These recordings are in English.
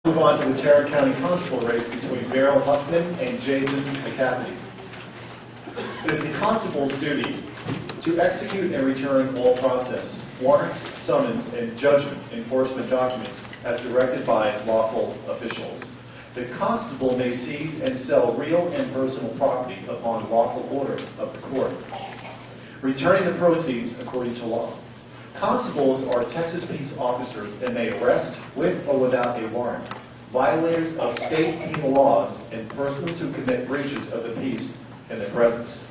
Move on to the Tarrant County Constable race between Darrell Huffman and Jason McCaffity. It is the constable's duty to execute and return all process, warrants, summons, and judgment enforcement documents as directed by lawful officials. The constable may seize and sell real and personal property upon lawful order of the court, returning the proceeds according to law. Constables are Texas peace officers and may arrest, with or without a warrant, violators of state penal laws and persons who commit breaches of the peace in their presence.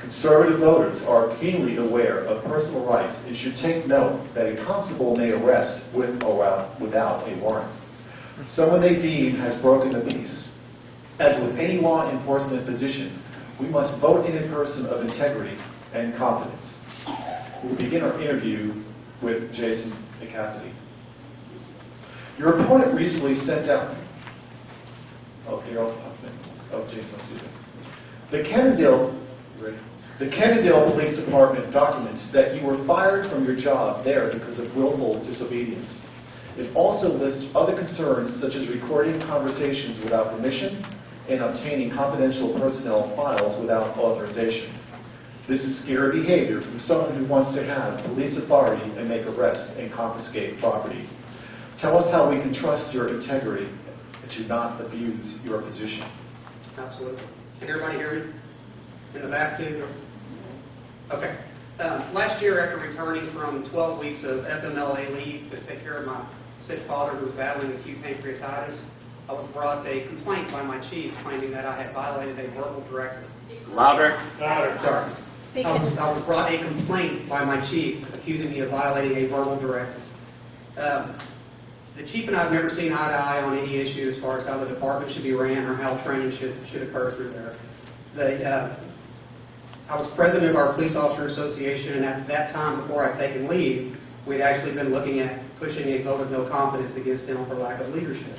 Conservative voters are keenly aware of personal rights and should take note that a constable may arrest with or without a warrant someone they deem has broken the peace. As with any law enforcement position, we must vote in a person of integrity and competence. We will begin our interview with Jason McCaffity. Your opponent recently sent out... Darrell Huffman. Jason, excuse me. The Cannondale Police Department documents that you were fired from your job there because of willful disobedience. It also lists other concerns such as recording conversations without permission and obtaining confidential personnel files without authorization. This is scary behavior from someone who wants to have police authority and make arrests and confiscate property. Tell us how we can trust your integrity and to not abuse your position. Absolutely. Can everybody hear me? In the back too? Okay. Last year, after returning from 12 weeks of FMLA leave to take care of my sick father who was battling acute pancreatitis, I was brought a complaint by my chief claiming that I had violated a verbal directive. Louder. Louder. Sorry. I was brought a complaint by my chief accusing me of violating a verbal directive. The chief and I have never seen eye to eye on any issue as far as how the department should be ran or how training should occur through there. I was president of our Police Officer Association, and at that time, before I'd taken leave, we'd actually been looking at pushing a vote of no confidence against him for lack of leadership.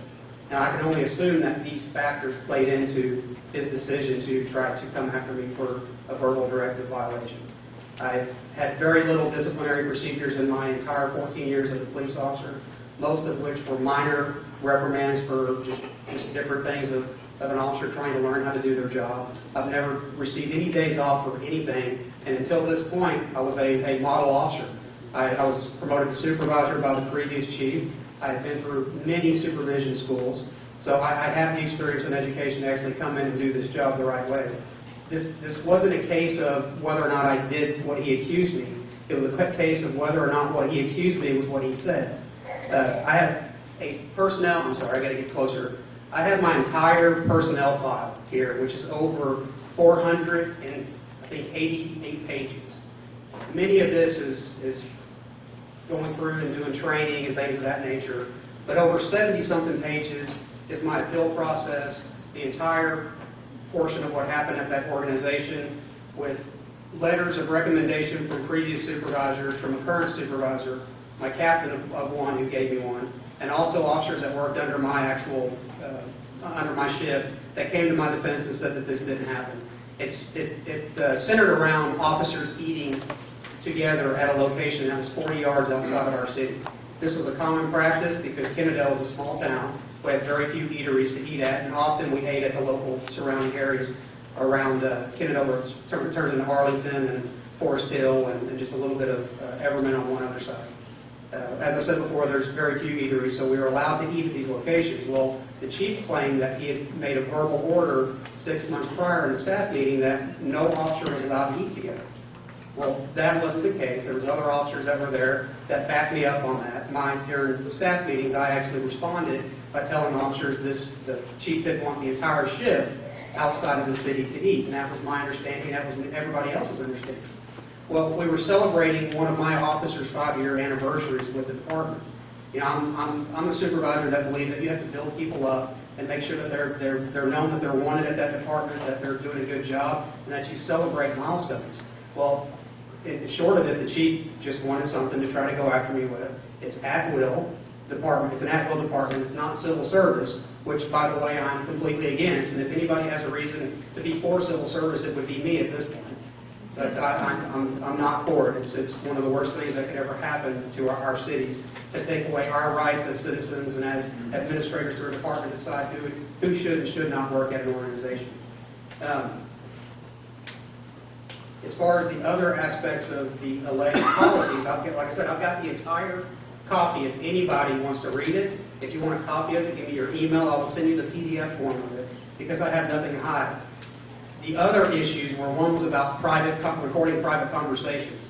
Now, I can only assume that these factors played into his decision to try to come after me for a verbal directive violation. I've had very little disciplinary procedures in my entire 14 years as a police officer, most of which were minor reprimands for just different things of an officer trying to learn how to do their job. I've never received any days off for anything, and until this point, I was a model officer. I was promoted to supervisor by the previous chief. I had been through many supervision schools, so I have the experience and education to actually come in and do this job the right way. This wasn't a case of whether or not I did what he accused me. It was a case of whether or not what he accused me was what he said. I have a personnel, I'm sorry, I got to get closer. I have my entire personnel file here, which is over 488 pages. Many of this is going through and doing training and things of that nature, but over 70-something pages is my appeal process, the entire portion of what happened at that organization, with letters of recommendation from previous supervisors, from a current supervisor, my captain of one who gave me one, and also officers that worked under my under my shift that came to my defense and said that this didn't happen. It centered around officers eating together at a location that was 40 yards outside of our city. This was a common practice because Kennedale is a small town. We had very few eateries to eat at, and often we ate at the local surrounding areas around Kennedale, where it turns into Arlington and Forest Hill and just a little bit of Everman on one other side. As I said before, there's very few eateries, so we were allowed to eat at these locations. Well, the chief claimed that he had made a verbal order 6 months prior in a staff meeting that no officer was allowed to eat together. Well, that wasn't the case. There was other officers that were there that backed me up on that. During the staff meetings, I actually responded by telling officers the chief didn't want the entire shift outside of the city to eat, and that was my understanding. That was everybody else's understanding. Well, we were celebrating one of my officers' 5-year anniversaries with the department. You know, I'm a supervisor that believes that you have to build people up and make sure that they're known that they're wanted at that department, that they're doing a good job, and that you celebrate milestones. Well, short of it, the chief just wanted something to try to go after me with. It's at-will department. It's an at-will department. It's not civil service, which, by the way, I'm completely against. And if anybody has a reason to be for civil service, it would be me at this point. But I'm not for it. It's one of the worst things that could ever happen to our cities, to take away our rights as citizens and as administrators or a department decide who should and should not work at an organization. As far as the other aspects of the alleged policies, like I said, I've got the entire copy if anybody wants to read it. If you want a copy of it, give me your email. I will send you the PDF form of it because I have nothing to hide. The other issues were, one was about recording private conversations.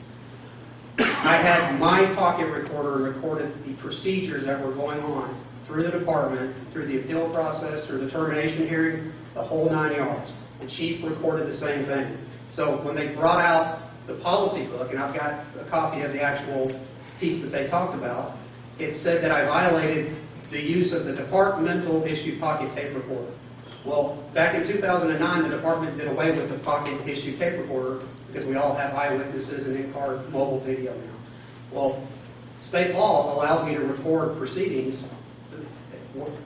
I had my pocket recorder and recorded the procedures that were going on through the department, through the appeal process, through the termination hearings, the whole 9 yards. The chief recorded the same thing. So when they brought out the policy book, and I've got a copy of the actual piece that they talked about, it said that I violated the use of the departmental issued pocket tape recorder. Well, back in 2009, the department did away with the pocket issued tape recorder because we all have eyewitnesses and in-car mobile video now. Well, state law allows me to record proceedings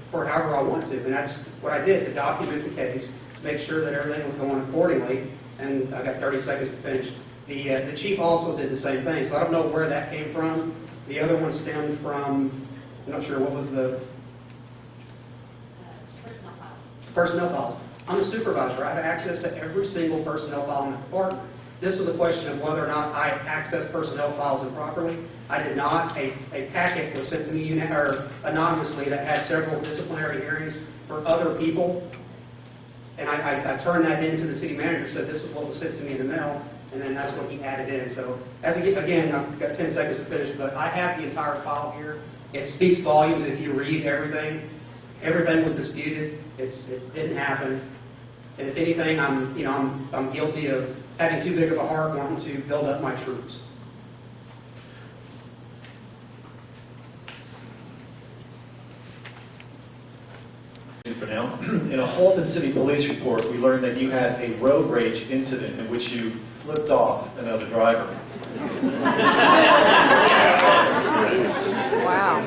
for however I want to, and that's what I did to document the case, make sure that everything was going accordingly, and I got 30 seconds to finish. The chief also did the same thing, so I don't know where that came from. The other one stemmed from, I'm not sure what was the... personnel files. I'm a supervisor. I have access to every single personnel file in the department. This was a question of whether or not I accessed personnel files improperly. I did not. A packet was sent to me anonymously that had several disciplinary hearings for other people. And I turned that into the city manager, said this was what was sent to me in the mail, and then that's what he added in. So, again, I've got 10 seconds to finish, but I have the entire file here. It speaks volumes if you read everything. Everything was disputed. It didn't happen. And if anything, I'm guilty of having too big of a heart wanting to build up my troops. For now, in a Halton City Police report, we learned that you had a road rage incident in which you flipped off another driver. Wow.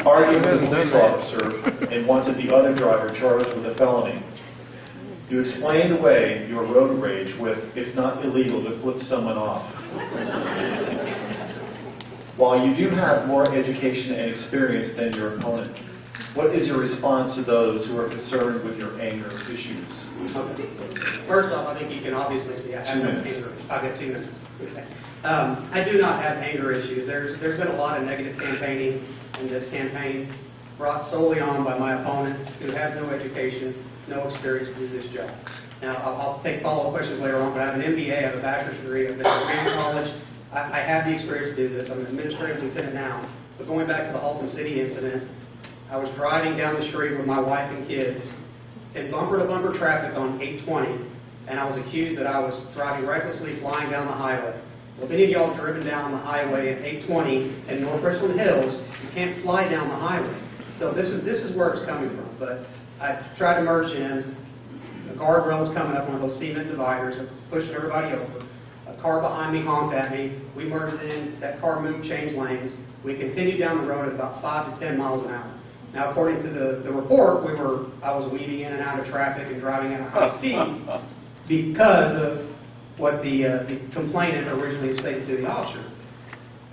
Argued with a police officer and wanted the other driver charged with a felony. You explained away your road rage with, "It's not illegal to flip someone off." While you do have more education and experience than your opponent, what is your response to those who are concerned with your anger issues? Okay. First off, I think you can obviously see I have 2 no minutes. anger. I've got 2 minutes. Okay. I do not have anger issues. There's been a lot of negative campaigning in this campaign brought solely on by my opponent who has no education, no experience to do this job. Now, I'll take follow-up questions later on, but I have an MBA, I have a bachelor's degree, I've been to Grant College. I have the experience to do this. I'm an administrative lieutenant now. But going back to the Halton City incident, I was driving down the street with my wife and kids in bumper-to-bumper traffic on 820, and I was accused that I was driving recklessly flying down the highway. Well, if any of y'all have driven down the highway at 820 in North Richland Hills, you can't fly down the highway. So this is where it's coming from. But I tried to merge in. The guardrail was coming up, one of those cement dividers, pushing everybody over. A car behind me honked at me. We merged in. That car moved, changed lanes. We continued down the road at about 5 to 10 miles an hour. Now, according to the report, I was weaving in and out of traffic and driving at a high speed because of what the complainant originally stated to the officer.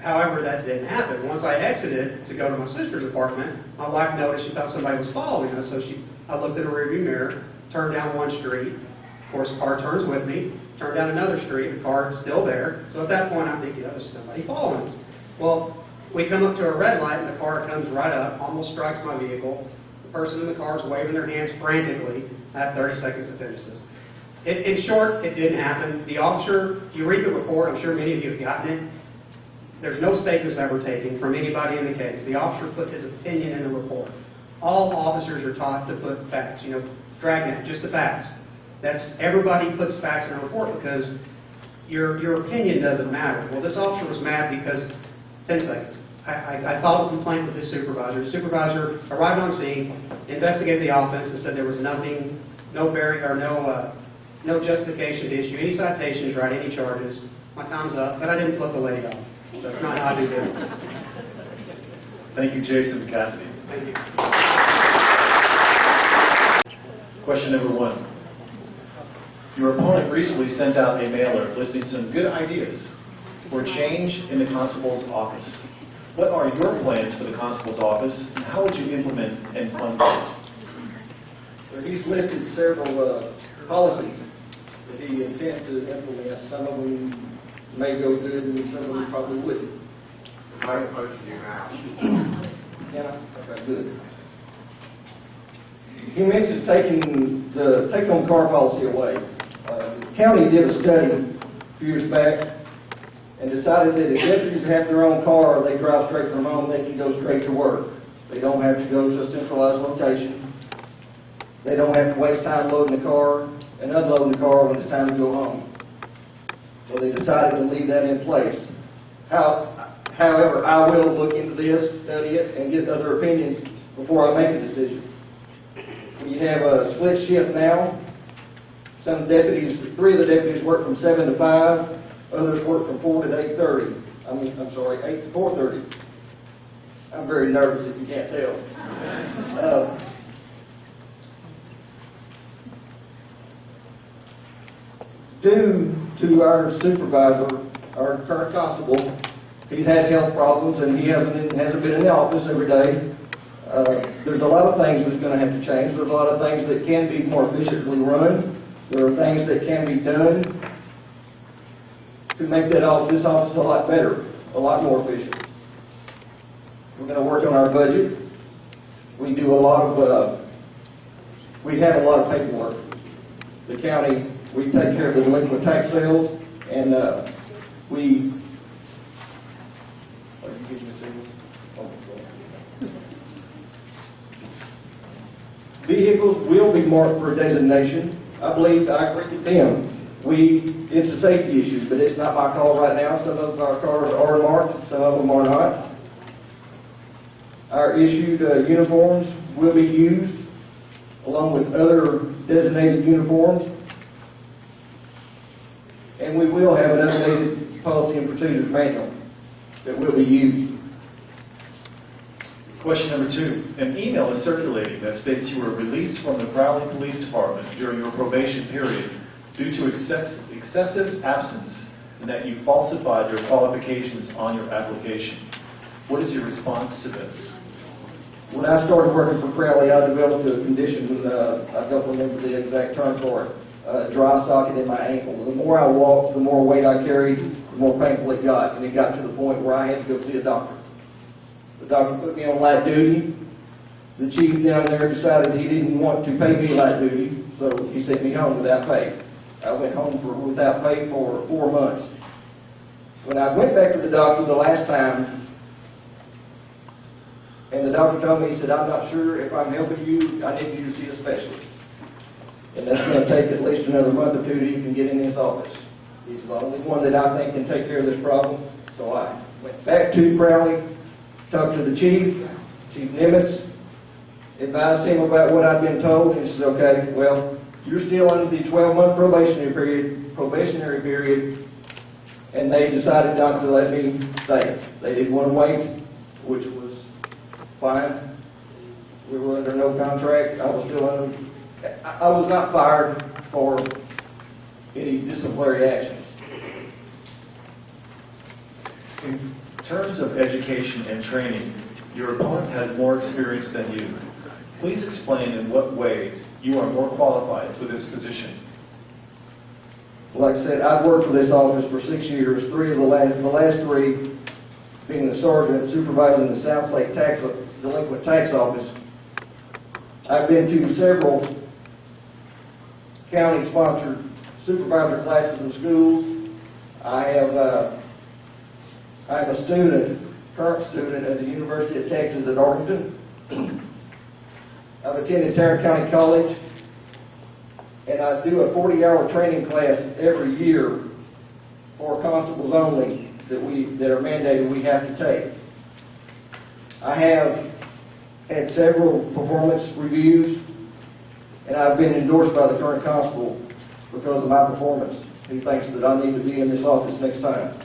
However, that didn't happen. Once I exited to go to my sister's apartment, my wife noticed she thought somebody was following us, so I looked in the rearview mirror, turned down one street. Of course, the car turns with me, turned down another street, the car is still there. So at that point, I'm thinking, there's somebody following us. Well, we come up to a red light, and the car comes right up, almost strikes my vehicle. The person in the car is waving their hands frantically. I have 30 seconds to finish this. In short, it didn't happen. The officer, if you read the report, I'm sure many of you have gotten it, there's no statements ever taken from anybody in the case. The officer put his opinion in the report. All officers are taught to put facts, dragnet, just the facts. Everybody puts facts in a report because your opinion doesn't matter. Well, this officer was mad because, 10 seconds, I filed a complaint with his supervisor. The supervisor arrived on scene, investigated the offense, and said there was nothing, no bearing or no justification to issue any citations, write any charges. My time's up, but I didn't flip the lady off. That's not how I do business. Thank you, Jason McCaffity. Thank you. Question number 1. Your opponent recently sent out a mailer listing some good ideas for change in the constable's office. What are your plans for the constable's office, and how would you implement and fund them? Well, he's listed several policies that he intends to implement. Some of them may go good, and some of them probably wouldn't. Make a motion to your house. Can I? Okay, good. He mentions taking the take-home car policy away. The county did a study a few years back and decided that if deputies have their own car, they drive straight from home, they can go straight to work. They don't have to go to a centralized location. They don't have to waste time loading the car and unloading the car when it's time to go home. So they decided to leave that in place. However, I will look into this, study it, and get other opinions before I make a decision. We have a split shift now. Some deputies, 3 of the deputies work from 7 to 5. Others work from 4 to 8:30. I'm sorry, 8 to 4:30. I'm very nervous if you can't tell. Due to our supervisor, our current constable, he's had health problems and he hasn't been in the office every day. There's a lot of things that's going to have to change. There's a lot of things that can be more efficiently run. There are things that can be done to make this office a lot better, a lot more efficient. We're going to work on our budget. We have a lot of paperwork. The county, we take care of the delinquent tax sales, and we. Are you getting this signal? Oh, vehicles will be marked for designation. I believe I agree with them. It's a safety issue, but it's not my call right now. Some of our cars are marked, some of them are not. Our issued uniforms will be used along with other designated uniforms. And we will have an updated policy and procedures manual that will be used. Question number 2. An email is circulating that states you were released from the Crowley Police Department during your probation period due to excessive absence, and that you falsified your qualifications on your application. What is your response to this? When I started working for Crowley, I developed a condition, I don't remember the exact term for it, dry socket in my ankle. The more I walked, the more weight I carried, the more painful it got, and it got to the point where I had to go see a doctor. The doctor put me on light duty. The chief down there decided he didn't want to pay me light duty, so he sent me home without pay. I went home without pay for 4 months. When I went back to the doctor the last time, and the doctor told me, he said, "I'm not sure if I'm helping you, I need you to see a specialist. And that's going to take at least another month or 2 till you can get in his office. He's the only one that I think can take care of this problem." So I went back to Crowley, talked to the chief, Chief Nimitz, advised him about what I'd been told, and he said, "Okay, well, you're still under the 12-month probationary period, and they decided not to let me stay. They didn't want to wait, which was fine. We were under no contract. I was not fired for any disciplinary actions. In terms of education and training, your opponent has more experience than you. Please explain in what ways you are more qualified for this position. Like I said, I've worked for this office for 6 years, the last 3 being the sergeant supervising the South Lake Delinquent Tax Office. I've been to several county-sponsored supervisor classes in schools. I'm a current student at the University of Texas at Arlington. I've attended Tarrant County College, and I do a 40-hour training class every year for constables only that are mandated we have to take. I have had several performance reviews, and I've been endorsed by the current constable because of my performance. He thinks that I need to be in this office next time.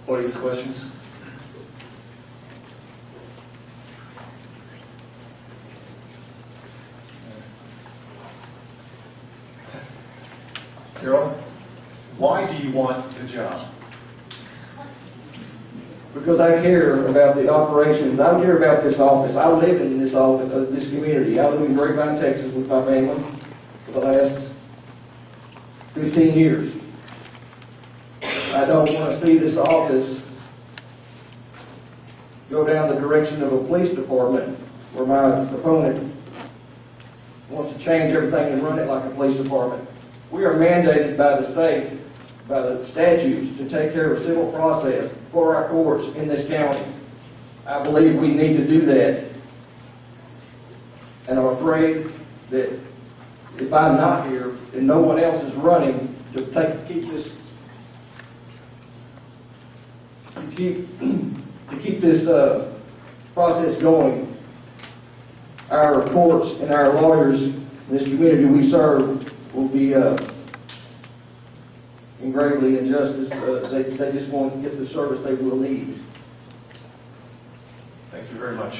Audience questions? Darrell, why do you want the job? Because I care about the operations. I care about this office. I live in this office, this community. I live in Grapevine, Texas with my family for the last 15 years. I don't want to see this office go down the direction of a police department where my opponent wants to change everything and run it like a police department. We are mandated by the state, by the statutes, to take care of civil process for our courts in this county. I believe we need to do that. And I'm afraid that if I'm not here and no one else is running to keep this process going, our courts and our lawyers in this community we serve will be in gravely injustice. They just won't get the service they will need. Thank you very much.